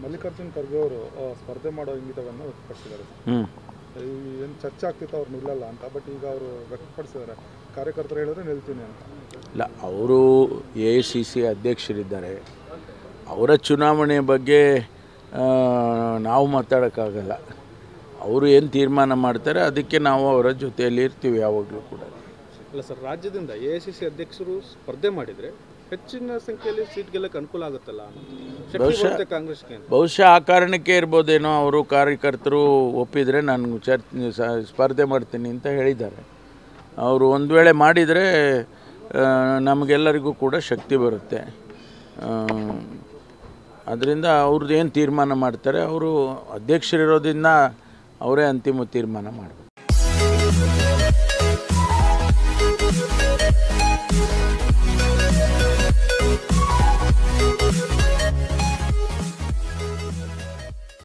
ಮಲ್ಲಿಕಾರ್ಜುನ್ ಖರ್ಗೆ ಅವರು ಸ್ಪರ್ಧೆ ಮಾಡೋ ಇಂಗಿತವನ್ನು ವ್ಯಕ್ತಪಡಿಸಿದ್ದಾರೆ. ಏನು ಚರ್ಚೆ ಆಗ್ತಿತ್ತು ಅವ್ರು ನಿಲ್ಲಲ್ಲ ಅಂತ, ಬಟ್ ಈಗ ಅವರು ವ್ಯಕ್ತಪಡಿಸಿದ್ದಾರೆ, ಕಾರ್ಯಕರ್ತರು ಹೇಳಿದ್ರೆ ನಿಲ್ತೀನಿ ಅಂತ. ಇಲ್ಲ, ಅವರು AICC ಅಧ್ಯಕ್ಷರಿದ್ದಾರೆ, ಅವರ ಚುನಾವಣೆ ಬಗ್ಗೆ ನಾವು ಮಾತಾಡೋಕ್ಕಾಗಲ್ಲ. ಅವರು ಏನು ತೀರ್ಮಾನ ಮಾಡ್ತಾರೆ ಅದಕ್ಕೆ ನಾವು ಅವರ ಜೊತೆಯಲ್ಲಿ ಇರ್ತೀವಿ ಯಾವಾಗಲೂ ಕೂಡ. ಅಲ್ಲ ಸರ್, ರಾಜ್ಯದಿಂದ AICC ಅಧ್ಯಕ್ಷರು ಸ್ಪರ್ಧೆ ಮಾಡಿದರೆ ಹೆಚ್ಚಿನ ಸಂಖ್ಯೆಯಲ್ಲಿ ಸೀಟ್ ಗೆಲ್ಲಕ್ಕೆ ಅನುಕೂಲ ಆಗುತ್ತಲ್ಲ, ಕಾಂಗ್ರೆಸ್ಗೆ ಬಹುಶಃ ಆ ಕಾರಣಕ್ಕೆ ಇರ್ಬೋದೇನೋ. ಅವರು ಕಾರ್ಯಕರ್ತರು ಒಪ್ಪಿದರೆ ನಾನು ಸ್ಪರ್ಧೆ ಮಾಡ್ತೀನಿ ಅಂತ ಹೇಳಿದ್ದಾರೆ. ಅವರು ಒಂದು ವೇಳೆ ಮಾಡಿದರೆ ನಮಗೆಲ್ಲರಿಗೂ ಕೂಡ ಶಕ್ತಿ ಬರುತ್ತೆ. ಅದರಿಂದ ಅವ್ರದ್ದು ಏನು ತೀರ್ಮಾನ ಮಾಡ್ತಾರೆ, ಅವರು ಅಧ್ಯಕ್ಷರಿರೋದ್ರಿಂದ ಅವರೇ ಅಂತಿಮ ತೀರ್ಮಾನ ಮಾಡಬೇಕು.